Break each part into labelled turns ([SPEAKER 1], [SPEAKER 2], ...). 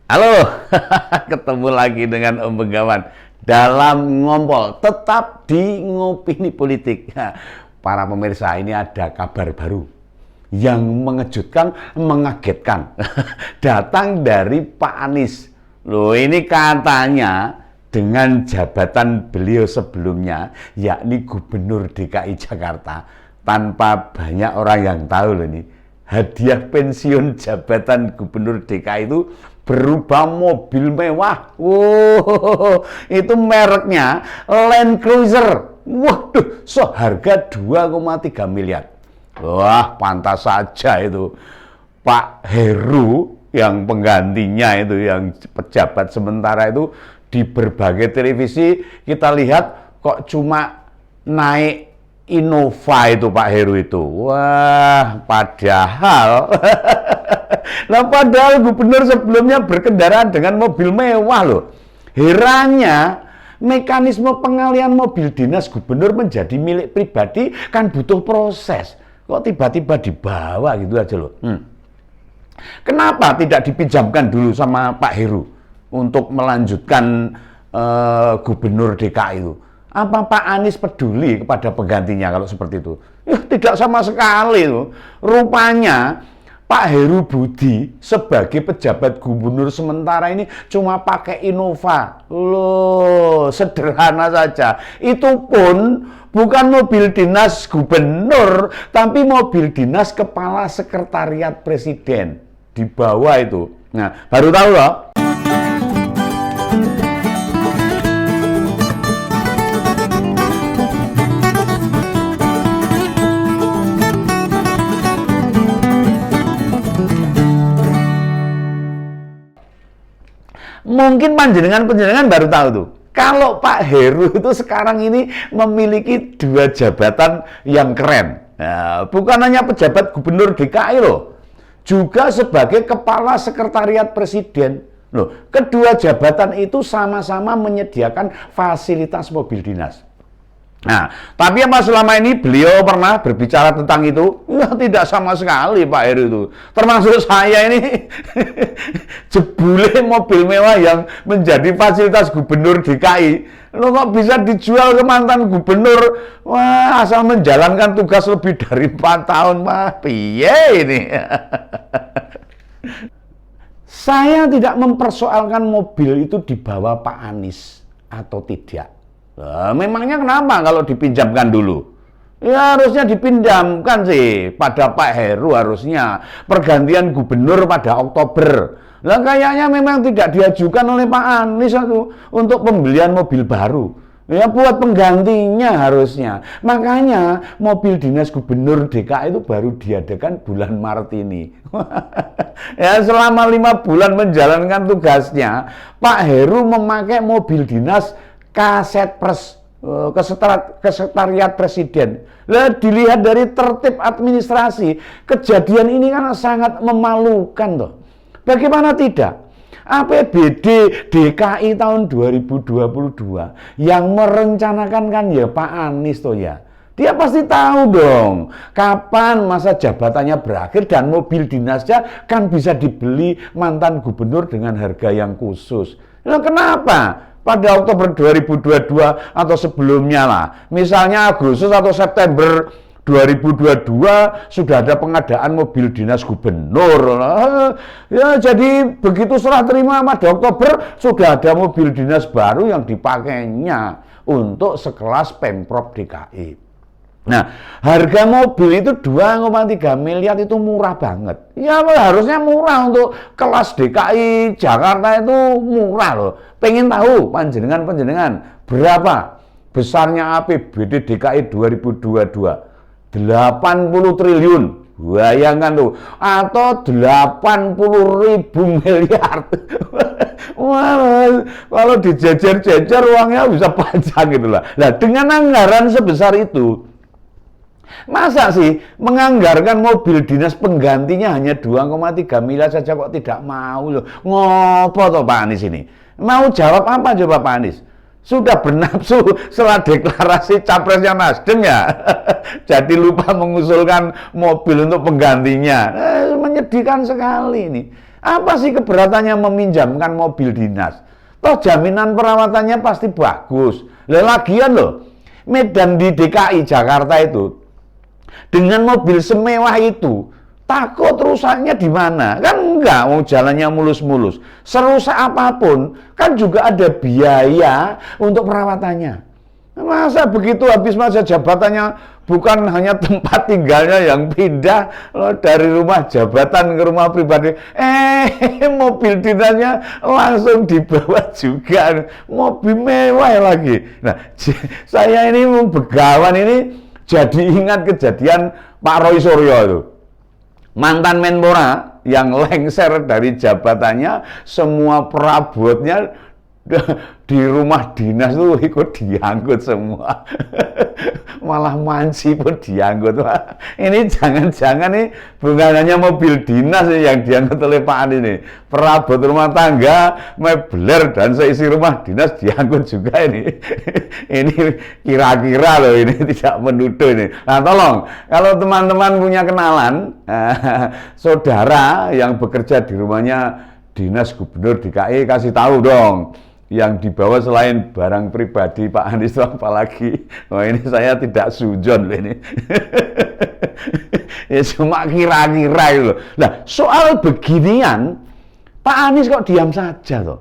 [SPEAKER 1] Halo, ketemu lagi dengan Om Begawan dalam ngompol, tetap di Ngopini Politik. Para pemirsa, ini ada kabar baru yang mengejutkan, mengagetkan. Datang dari Pak Anies. Loh, ini katanya dengan jabatan beliau sebelumnya, yakni Gubernur DKI Jakarta, tanpa banyak orang yang tahu loh ini, hadiah pensiun jabatan Gubernur DKI itu berubah mobil mewah. Wow, itu mereknya Land Cruiser. Waduh, seharga 2,3 miliar. Wah, pantas saja itu Pak Heru yang penggantinya itu, yang pejabat sementara itu, di berbagai televisi kita lihat kok cuma naik Innova itu Pak Heru itu. Wah, padahal padahal gubernur sebelumnya berkendaraan dengan mobil mewah loh. Herannya, mekanisme pengalihan mobil dinas gubernur menjadi milik pribadi kan butuh proses. Kok tiba-tiba dibawa gitu aja loh. Kenapa tidak dipinjamkan dulu sama Pak Heru untuk melanjutkan gubernur DKI itu? Apa Pak Anies peduli kepada penggantinya kalau seperti itu? Ya, tidak sama sekali loh. Rupanya Pak Heru Budi sebagai pejabat gubernur sementara ini cuma pakai Innova. Loh, sederhana saja. Itu pun bukan mobil dinas gubernur, tapi mobil dinas kepala sekretariat presiden. Di bawah itu. Nah, baru tahu loh. Mungkin panjenengan baru tahu tuh. Kalau Pak Heru itu sekarang ini memiliki dua jabatan yang keren. Nah, bukan hanya pejabat gubernur DKI loh, juga sebagai kepala sekretariat presiden. Loh, kedua jabatan itu sama-sama menyediakan fasilitas mobil dinas. Nah, tapi apa selama ini beliau pernah berbicara tentang itu? Ya, tidak sama sekali Pak Heru itu. Termasuk saya ini jebule mobil mewah yang menjadi fasilitas gubernur DKI. Lo kok bisa dijual ke mantan gubernur? Wah, asal menjalankan tugas lebih dari 4 tahun, Pak. Piye ini? Saya tidak mempersoalkan mobil itu dibawa Pak Anies atau tidak. Nah, memangnya kenapa kalau dipinjamkan dulu? Ya harusnya dipinjamkan sih pada Pak Heru harusnya. Pergantian gubernur pada Oktober. Lah kayaknya memang tidak diajukan oleh Pak Anies itu untuk pembelian mobil baru. Ya buat penggantinya harusnya. Makanya mobil dinas gubernur DKI itu baru diadakan bulan Maret ini. Ya selama 5 bulan menjalankan tugasnya, Pak Heru memakai mobil dinas Kaset Pres, kesekretariat presiden. Lah dilihat dari tertib administrasi, kejadian ini kan sangat memalukan toh. Bagaimana tidak? APBD DKI tahun 2022 yang merencanakan kan ya Pak Anies toh ya. Dia pasti tahu dong kapan masa jabatannya berakhir dan mobil dinasnya kan bisa dibeli mantan gubernur dengan harga yang khusus. Lah kenapa? Pada Oktober 2022 atau sebelumnya lah, misalnya Agustus atau September 2022 sudah ada pengadaan mobil dinas gubernur. Ya jadi begitu serah terima pada Oktober sudah ada mobil dinas baru yang dipakainya untuk sekelas Pemprov DKI. Nah, harga mobil itu 2,3 miliar itu murah banget. Ya harusnya murah untuk kelas DKI Jakarta itu murah loh. Pengen tahu panjenengan berapa besarnya APBD DKI 2022? 80 triliun. Bayangkan tuh, atau 80.000 miliar. Wah, kalau dijejer-jejer uangnya bisa panjang gitu lah. Nah, dengan anggaran sebesar itu, masa sih menganggarkan mobil dinas penggantinya hanya 2,3 miliar saja kok tidak mau loh. Ngopo toh Pak Anies ini? Mau jawab apa coba Pak Anies? Sudah bernafsu setelah deklarasi capresnya Nasdem ya. Jadi lupa mengusulkan mobil untuk penggantinya. Menyedihkan sekali ini. Apa sih keberatannya meminjamkan mobil dinas? Toh jaminan perawatannya pasti bagus. Lagian loh, medan di DKI Jakarta itu dengan mobil semewah itu takut rusaknya di mana? Kan enggak, mau jalannya mulus-mulus. Serusak apapun kan juga ada biaya untuk perawatannya. Masa begitu habis masa jabatannya bukan hanya tempat tinggalnya yang pindah dari rumah jabatan ke rumah pribadi, mobil dinasnya langsung dibawa juga, mobil mewah lagi. Nah, saya ini begawan ini jadi ingat kejadian Pak Roy Suryo itu, mantan Menpora yang lengser dari jabatannya, semua perabotnya di rumah dinas tuh ikut diangkut semua. Malah manci pun diangkut. Ini jangan-jangan nih bukan hanya mobil dinas yang diangkut oleh Pak Anies nih, perabot rumah tangga, mebler dan seisi rumah dinas diangkut juga ini. Ini kira-kira loh, ini tidak menuduh ini. Nah tolong, kalau teman-teman punya kenalan, saudara yang bekerja di rumahnya dinas gubernur DKI, kasih tahu dong. Yang dibawa selain barang pribadi Pak Anies itu apalagi. Wah ini saya tidak sujon ini. Ya cuma kira-kira itu. Nah soal beginian Pak Anies kok diam saja toh.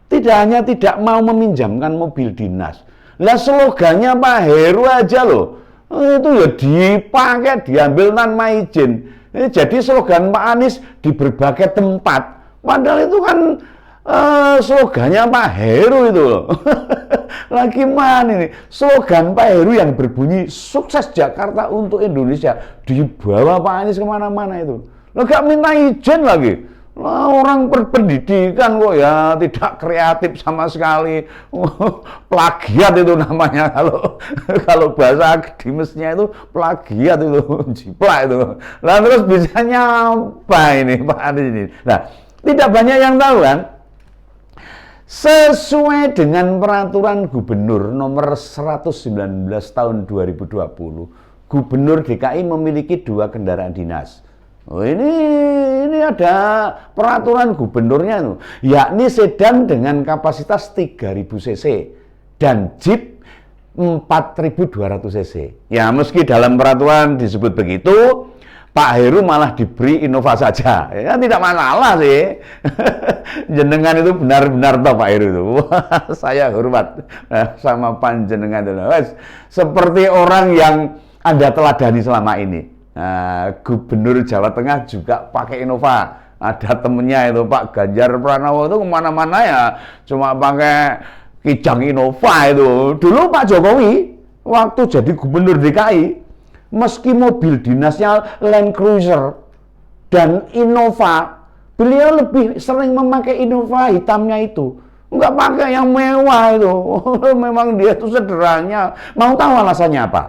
[SPEAKER 1] Tidak hanya tidak mau meminjamkan mobil dinas. Lah slogannya Pak Heru aja loh. Itu ya dipakai, diambil tanpa izin. Jadi slogan Pak Anies di berbagai tempat. Padahal itu kan slogannya Pak Heru itu loh. Lagi mana ini slogan Pak Heru yang berbunyi sukses Jakarta untuk Indonesia, dibawa Pak Anies kemana-mana itu. Lo gak minta izin lagi. Orang berpendidikan kok ya, tidak kreatif sama sekali. Plagiat itu namanya, kalau bahasa akademisnya itu plagiat itu, jiplak itu. Lah terus bisa nyapa ini Pak Anies ini. Nah tidak banyak yang tahu kan. Sesuai dengan peraturan gubernur nomor 119 tahun 2020, gubernur DKI memiliki 2 kendaraan dinas. Oh, ini ada peraturan gubernurnya itu, yakni sedan dengan kapasitas 3000 cc dan jeep 4200 cc. Ya meski dalam peraturan disebut begitu, Pak Heru malah diberi Innova saja, ya tidak masalah sih. Jenengan itu benar-benar toh Pak Heru itu. Saya hormat sama panjenengan itu. Seperti orang yang Anda teladani selama ini. Gubernur Jawa Tengah juga pakai Innova. Ada temennya itu Pak Ganjar Pranowo itu kemana-mana ya cuma pakai Kijang Innova itu. Dulu Pak Jokowi waktu jadi gubernur DKI, meski mobil dinasnya Land Cruiser dan Innova, beliau lebih sering memakai Innova hitamnya itu. Enggak pakai yang mewah itu. Memang dia itu sederhana. Mau tahu alasannya apa?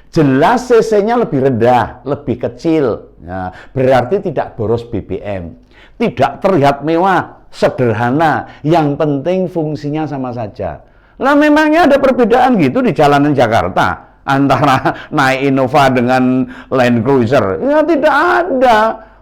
[SPEAKER 1] Jelas cc-nya lebih rendah, lebih kecil. Nah, berarti tidak boros BBM. Tidak terlihat mewah, sederhana. Yang penting fungsinya sama saja. Lah memangnya ada perbedaan gitu di jalanan Jakarta antara naik Innova dengan Land Cruiser? Ya tidak ada.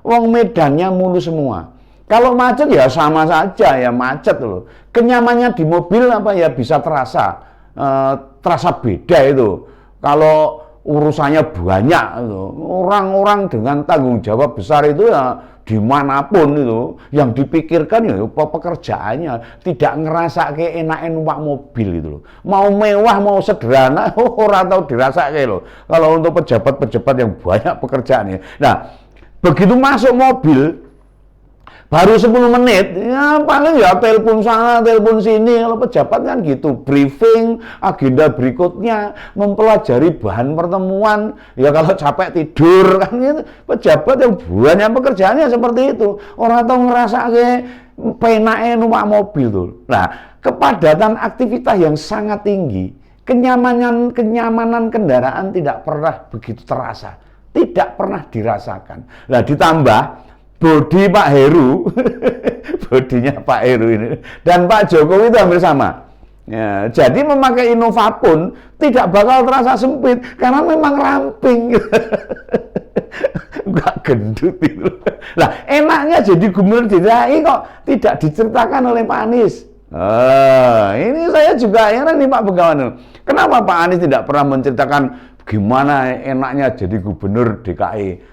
[SPEAKER 1] Wong medannya mulu semua. Kalau macet ya sama saja ya macet loh. Kenyamannya di mobil apa ya bisa terasa beda itu. Kalau urusannya banyak itu. Orang-orang dengan tanggung jawab besar itu ya dimanapun itu yang dipikirkan ya pekerjaannya, tidak ngerasa kayak enak numpak mobil itu loh. Mau mewah mau sederhana orang tahu dirasa kayak loh. Kalau untuk pejabat-pejabat yang banyak pekerjaannya. Nah begitu masuk mobil baru 10 menit, ya paling ya telepon sana, telepon sini. Kalau pejabat kan gitu, briefing, agenda berikutnya, mempelajari bahan pertemuan. Ya kalau capek tidur kan gitu. Pejabat yang banyak pekerjaannya seperti itu. Orang tahu ngerasa kayak penake numpak mobil tuh. Nah, kepadatan aktivitas yang sangat tinggi, kenyamanan kendaraan tidak pernah begitu terasa, tidak pernah dirasakan. Nah, ditambah bodi Pak Heru, bodinya Pak Heru ini dan Pak Jokowi itu hampir sama. Ya, jadi memakai Innova pun tidak bakal terasa sempit karena memang ramping. Enggak gendut itu. Lah, enaknya jadi gubernur DKI kok tidak diceritakan oleh Pak Anies. Ini saya juga heran nih Pak Begawan. Kenapa Pak Anies tidak pernah menceritakan gimana enaknya jadi gubernur DKI?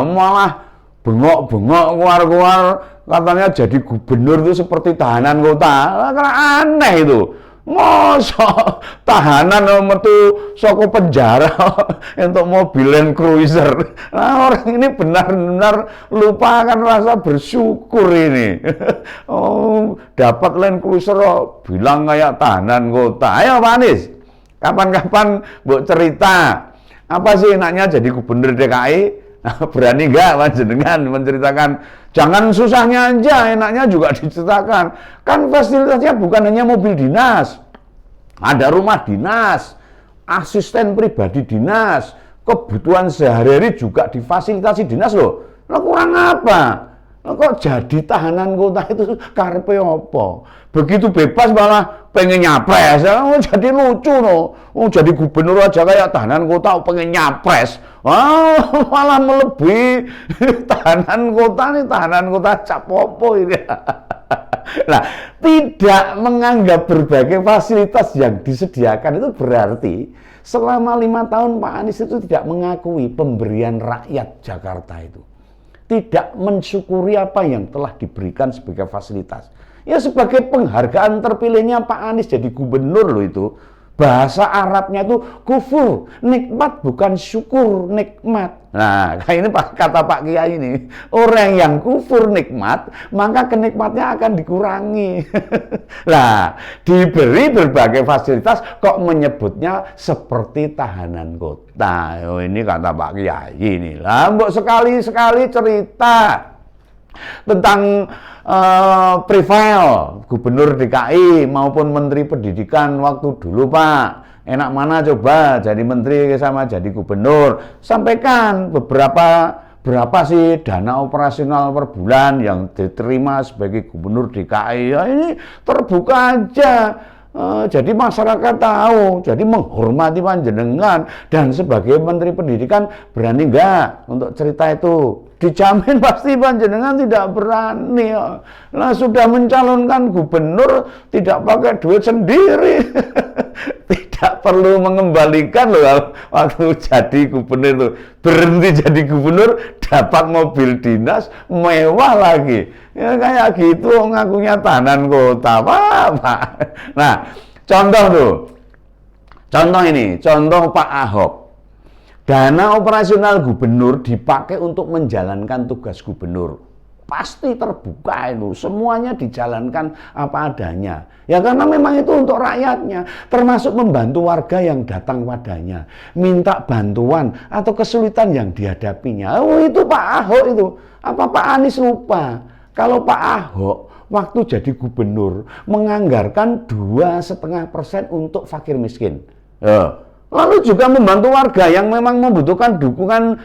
[SPEAKER 1] Malah bengok-bengok keluar-keluar katanya jadi gubernur itu seperti tahanan kota. Karena aneh itu. Masa tahanan metu saka penjara untuk mobil Land Cruiser. Nah, orang ini benar-benar lupakan rasa bersyukur ini. Oh, dapat Land Cruiser bilang kayak tahanan kota. Ayo Pak Anies, kapan-kapan mbok cerita apa sih enaknya jadi gubernur DKI? Berani nggak panjenengan menceritakan? Jangan susahnya aja, enaknya juga diceritakan. Kan fasilitasnya bukan hanya mobil dinas, ada rumah dinas, asisten pribadi dinas, kebutuhan sehari-hari juga difasilitasi dinas loh. Lah kurang apa? Kok jadi tahanan kota itu karepe apa? Begitu bebas malah pengen nyapres. Jadi lucu no. Jadi gubernur aja kayak tahanan kota pengen nyapres. Malah melebihi tahanan kota nih, tahanan kota capopo ini. Nah, tidak menganggap berbagai fasilitas yang disediakan itu berarti selama 5 tahun Pak Anies itu tidak mengakui pemberian rakyat Jakarta itu. Tidak mensyukuri apa yang telah diberikan sebagai fasilitas. Ya sebagai penghargaan terpilihnya Pak Anies jadi gubernur loh itu. Bahasa Arabnya itu kufur, nikmat bukan syukur, nikmat. Nah, kayak ini kata Pak Kiai ini, orang yang kufur nikmat, maka kenikmatnya akan dikurangi. Lah, diberi berbagai fasilitas, kok menyebutnya seperti tahanan kota. Oh, ini kata Pak Kiai ini. Lah, mbok sekali-sekali cerita tentang profil gubernur DKI maupun menteri pendidikan waktu dulu Pak, enak mana coba jadi menteri sama jadi gubernur, sampaikan berapa sih dana operasional per bulan yang diterima sebagai gubernur DKI. Ya ini terbuka aja. Jadi masyarakat tahu, jadi menghormati panjenengan, dan sebagai menteri pendidikan berani enggak untuk cerita itu? Dijamin pasti panjenengan tidak berani. Nah, sudah mencalonkan gubernur tidak pakai duit sendiri. Tidak perlu mengembalikan loh waktu jadi gubernur itu. Berhenti jadi gubernur dapat mobil dinas mewah lagi. Ya kayak gitu ngakunya tahanan kota, Pak. Nah, contoh tuh. Contoh ini, contoh Pak Ahok. Dana operasional gubernur dipakai untuk menjalankan tugas gubernur. Pasti terbuka itu, semuanya dijalankan apa adanya. Ya karena memang itu untuk rakyatnya, termasuk membantu warga yang datang padanya, minta bantuan atau kesulitan yang dihadapinya. Oh itu Pak Ahok itu. Apa Pak Anies lupa? Kalau Pak Ahok waktu jadi gubernur menganggarkan 2,5% untuk fakir miskin. Lalu juga membantu warga yang memang membutuhkan dukungan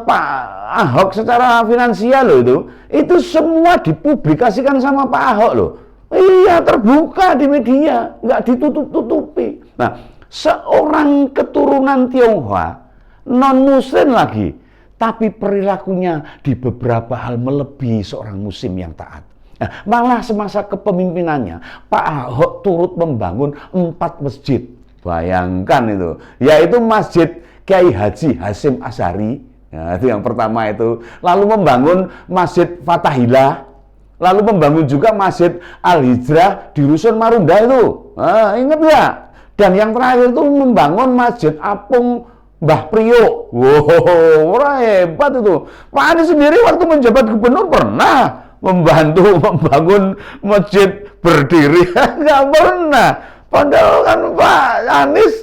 [SPEAKER 1] Pak Ahok secara finansial loh itu semua dipublikasikan sama Pak Ahok loh. Iya terbuka di media, nggak ditutup-tutupi. Nah, seorang keturunan Tionghoa, non Muslim lagi, tapi perilakunya di beberapa hal melebihi seorang Muslim yang taat. Nah, malah semasa kepemimpinannya Pak Ahok turut membangun 4 masjid. Bayangkan itu, yaitu Masjid Kiai Haji Hasyim Asy'ari, ya, itu yang pertama itu. Lalu membangun Masjid Fathahillah, lalu membangun juga Masjid Al-Hijrah di Rusun Marunda itu. Ingat ya? Dan yang terakhir itu membangun Masjid Apung Mbah Priok. Wow, hebat itu. Pak Anies sendiri waktu menjabat gubernur pernah membantu membangun masjid berdiri, nggak pernah. Padahal kan Pak Anies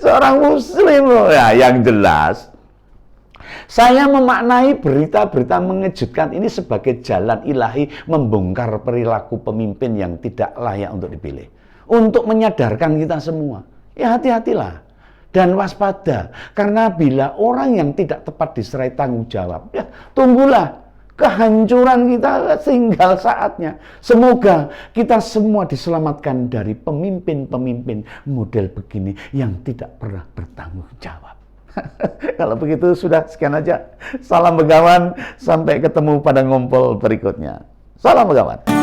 [SPEAKER 1] seorang Muslim loh. Ya, yang jelas saya memaknai berita-berita mengejutkan ini sebagai jalan ilahi membongkar perilaku pemimpin yang tidak layak untuk dipilih. Untuk menyadarkan kita semua, ya hati-hatilah dan waspada. Karena bila orang yang tidak tepat diserai tanggung jawab, ya tunggulah kehancuran kita tinggal saatnya. Semoga kita semua diselamatkan dari pemimpin-pemimpin model begini yang tidak pernah bertanggung jawab. Kalau begitu sudah, sekian aja. Salam Begawan, sampai ketemu pada ngompol berikutnya. Salam Begawan.